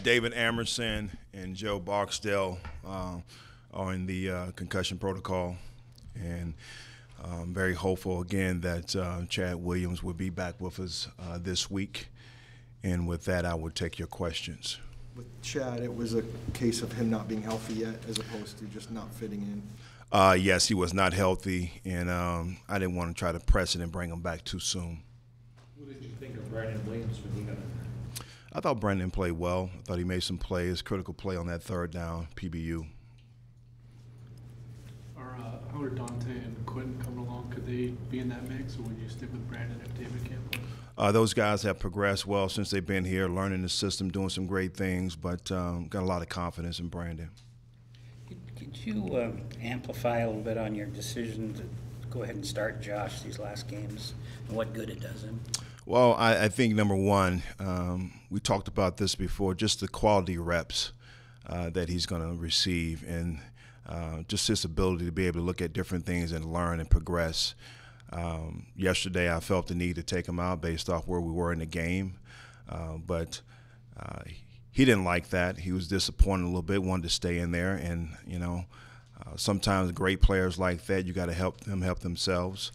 David Amerson and Joe Barksdale are in the concussion protocol, and I'm very hopeful again that Chad Williams will be back with us this week. And with that, I will take your questions. With Chad, it was a case of him not being healthy yet, as opposed to just not fitting in. Yes, he was not healthy, and I didn't want to try to press it and bring him back too soon. What did you think of Brandon Williams when he got in there? I thought Brandon played well. I thought he made some plays, critical play on that third down, PBU. How are Dante and Quentin coming along? Could they be in that mix, or would you stick with Brandon if David can't play? Those guys have progressed well since they've been here, learning the system, doing some great things, but got a lot of confidence in Brandon. Could you amplify a little bit on your decision to go ahead and start Josh these last games and what good it does him? Well, I think number one, we talked about this before, just the quality reps that he's going to receive, and just his ability to be able to look at different things and learn and progress. Yesterday, I felt the need to take him out based off where we were in the game, but he didn't like that. He was disappointed a little bit, wanted to stay in there, and sometimes great players like that, you got to help them help themselves.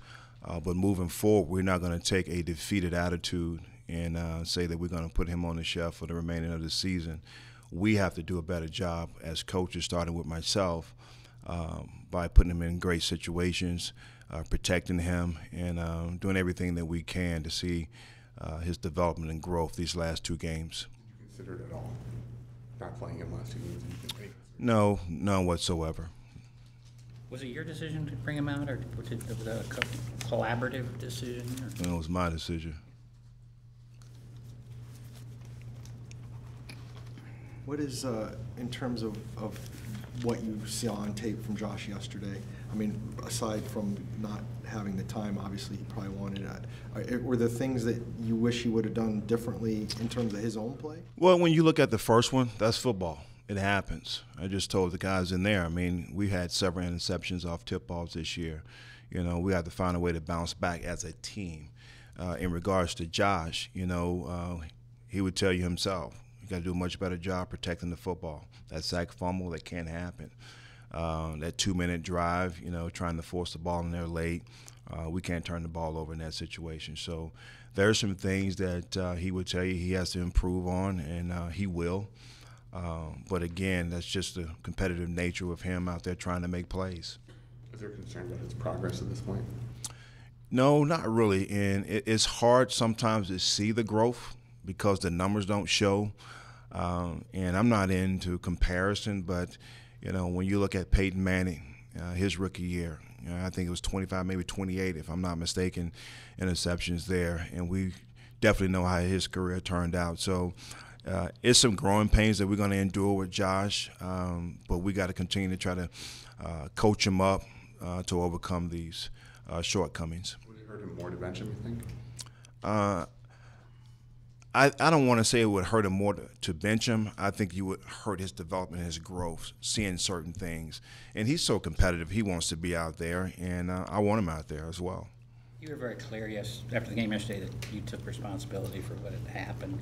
But moving forward, we're not going to take a defeated attitude and say that we're going to put him on the shelf for the remaining of the season. We have to do a better job as coaches, starting with myself, by putting him in great situations, protecting him, and doing everything that we can to see his development and growth these last two games. Did you consider it at all, not playing him last 2 games? No, none whatsoever. Was it your decision to bring him out, or was it a collaborative decision? Or? It was my decision. What is, in terms of what you saw on tape from Josh yesterday, I mean, aside from not having the time, obviously he probably wanted that, were there things that you wish he would have done differently in terms of his own play? Well, when you look at the first one, that's football. It happens. I just told the guys in there, I mean, we had several interceptions off tip-offs this year. We had to find a way to bounce back as a team. In regards to Josh, he would tell you himself, you got to do a much better job protecting the football. That sack fumble, that can't happen. That 2-minute drive, trying to force the ball in there late. We can't turn the ball over in that situation. So there's some things that he would tell you he has to improve on, and he will. But again, that's just the competitive nature of him out there trying to make plays. Is there concern about his progress at this point? No, not really. And it's hard sometimes to see the growth because the numbers don't show. And I'm not into comparison, but, when you look at Peyton Manning, his rookie year, I think it was 25, maybe 28, if I'm not mistaken, interceptions there. And we definitely know how his career turned out. So it's some growing pains that we're going to endure with Josh, but we got to continue to try to coach him up to overcome these shortcomings. Would it hurt him more to bench him, you think? I don't want to say it would hurt him more to bench him. I think you would hurt his development, his growth, seeing certain things. And he's so competitive. He wants to be out there, and I want him out there as well. You were very clear after the game yesterday that you took responsibility for what had happened.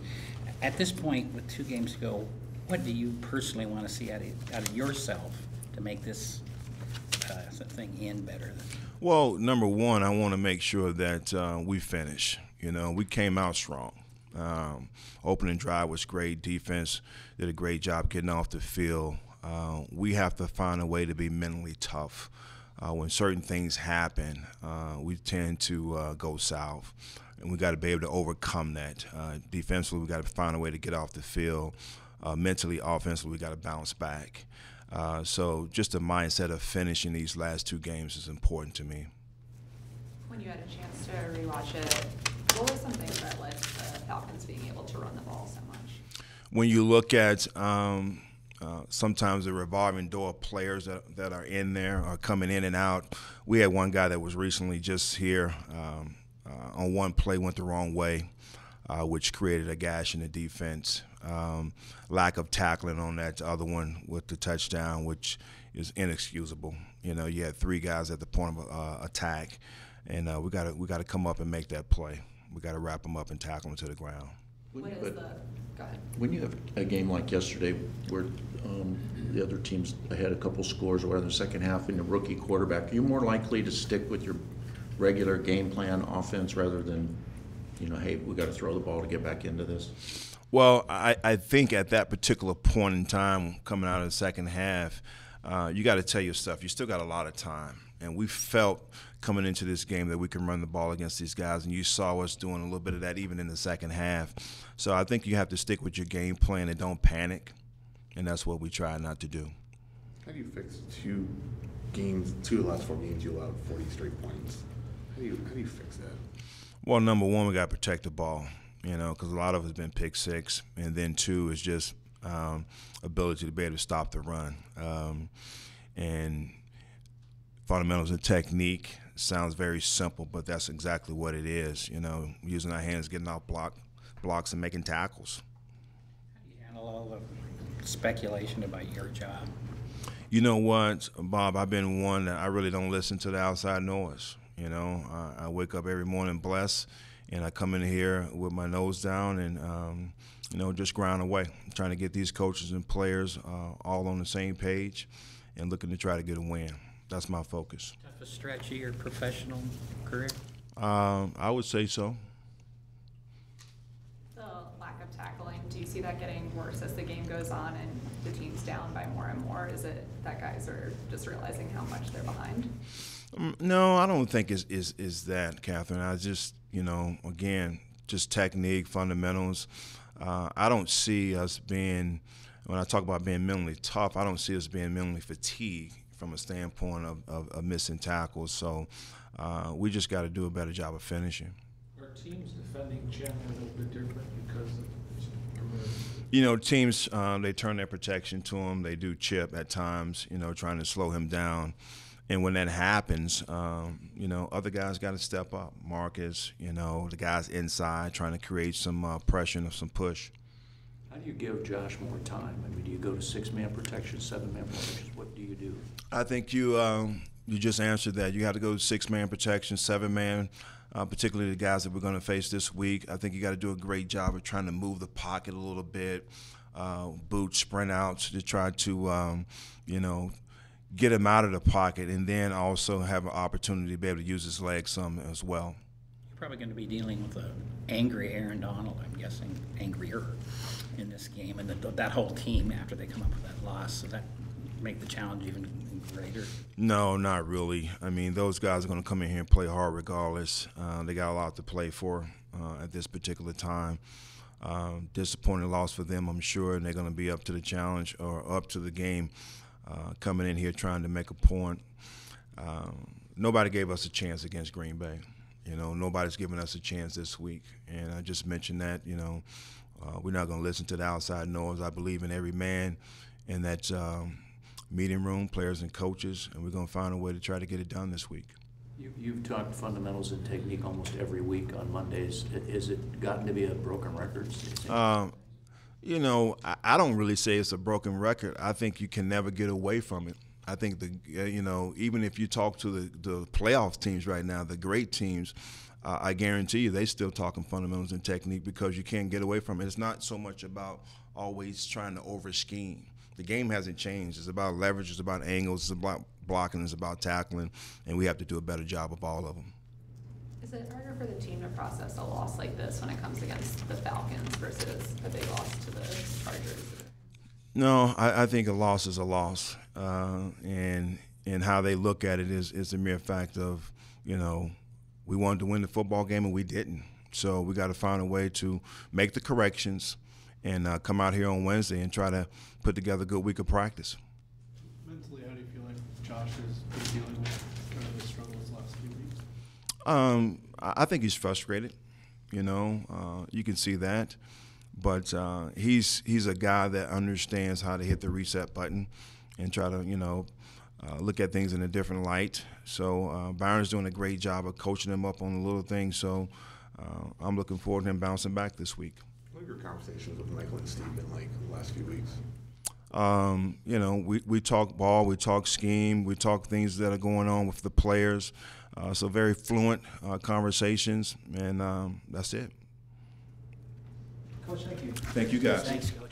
At this point, with 2 games to go, what do you personally want to see out of yourself to make this thing end better? Well, number one, I want to make sure that we finish. We came out strong. Opening drive was great. Defense did a great job getting off the field. We have to find a way to be mentally tough. When certain things happen, we tend to go south, and we got to be able to overcome that. Defensively, we got to find a way to get off the field. Mentally, offensively, we got to bounce back. So just the mindset of finishing these last 2 games is important to me. When you had a chance to rewatch it, what were some things that led to the Falcons being able to run the ball so much? When you look at sometimes the revolving door players that are in there are coming in and out. We had one guy that was recently just here on one play, went the wrong way, which created a gash in the defense. Lack of tackling on that other one with the touchdown, which is inexcusable. You had 3 guys at the point of attack, and we got to come up and make that play. We got to wrap them up and tackle them to the ground. What is the – go ahead. When you have a game like yesterday where the other team's ahead a couple scores or whatever in the second half and the rookie quarterback, are you more likely to stick with your regular game plan offense rather than, hey, we got to throw the ball to get back into this? Well, I think at that particular point in time, coming out of the second half, you got to tell your stuff. You still got a lot of time. And we felt coming into this game that we can run the ball against these guys, and you saw us doing a little bit of that even in the second half. So I think you have to stick with your game plan and don't panic, and that's what we try not to do. How do you fix two of the last 4 games you allowed 40 straight points? How do you fix that? Well, number one, we got to protect the ball, because a lot of it's been pick six, and then two is just ability to be able to stop the run. And fundamentals and technique sounds very simple, but that's exactly what it is. Using our hands, getting off blocks, and making tackles. How do you handle all the speculation about your job? You know what, Bob? I've been one that I really don't listen to the outside noise. I wake up every morning blessed, and I come in here with my nose down and just grind away, trying to get these coaches and players all on the same page and looking to try to get a win. That's my focus. Toughest stretch of your professional career? I would say so. The lack of tackling, do you see that getting worse as the game goes on and the team's down by more and more? Is it that guys are just realizing how much they're behind? No, I don't think is that, Catherine. I just, again, just technique, fundamentals. I don't see us being, when I talk about being mentally tough, I don't see us being mentally fatigued from a standpoint of missing tackles. So we just got to do a better job of finishing. Are teams defending Jim a little bit different because of teams, they turn their protection to him. They do chip at times, trying to slow him down. And when that happens, other guys got to step up. Marcus, the guys inside trying to create some pressure and some push. How do you give Josh more time? I mean, do you go to 6-man protection, 7-man protection? What do you do? I think you just answered that. You got to go to 6-man protection, 7-man, particularly the guys that we're going to face this week. I think you got to do a great job of trying to move the pocket a little bit, boot sprint outs to try to, get him out of the pocket, and then also have an opportunity to be able to use his legs some as well. You're probably going to be dealing with an angry Aaron Donald, I'm guessing, angrier in this game, and that whole team after they come up with that loss. So that make the challenge even greater? No, not really. I mean, those guys are going to come in here and play hard regardless. They got a lot to play for at this particular time. Disappointing loss for them, I'm sure, and they're going to be up to the challenge or up to the game. Coming in here trying to make a point. Nobody gave us a chance against Green Bay. Nobody's given us a chance this week. And I just mentioned that, we're not going to listen to the outside noise. I believe in every man in that meeting room, players and coaches, and we're going to find a way to try to get it done this week. You've talked fundamentals and technique almost every week on Mondays. Is it gotten to be a broken record? I don't really say it's a broken record. I think you can never get away from it. I think even if you talk to the playoff teams right now, the great teams, I guarantee you they still talking fundamentals and technique because you can't get away from it. It's not so much about always trying to over scheme. The game hasn't changed. It's about leverage. It's about angles. It's about blocking. It's about tackling, and we have to do a better job of all of them. Is it harder for the team to process a loss like this when it comes against the Falcons versus a big loss to the Chargers? No, I think a loss is a loss, and how they look at it is a mere fact of, we wanted to win the football game and we didn't. So we got to find a way to make the corrections and come out here on Wednesday and try to put together a good week of practice. Mentally, how do you feel like Josh has been dealing with kind of the struggles last few weeks? I think he's frustrated. You can see that, but he's a guy that understands how to hit the reset button and try to look at things in a different light. So Byron's doing a great job of coaching him up on the little things. So I'm looking forward to him bouncing back this week. What have your conversations with Michael and Steve been like the last few weeks? We talk ball, we talk scheme, we talk things that are going on with the players. So very fluent conversations, and that's it. Coach, thank you. Thank you, guys. Thanks, Coach.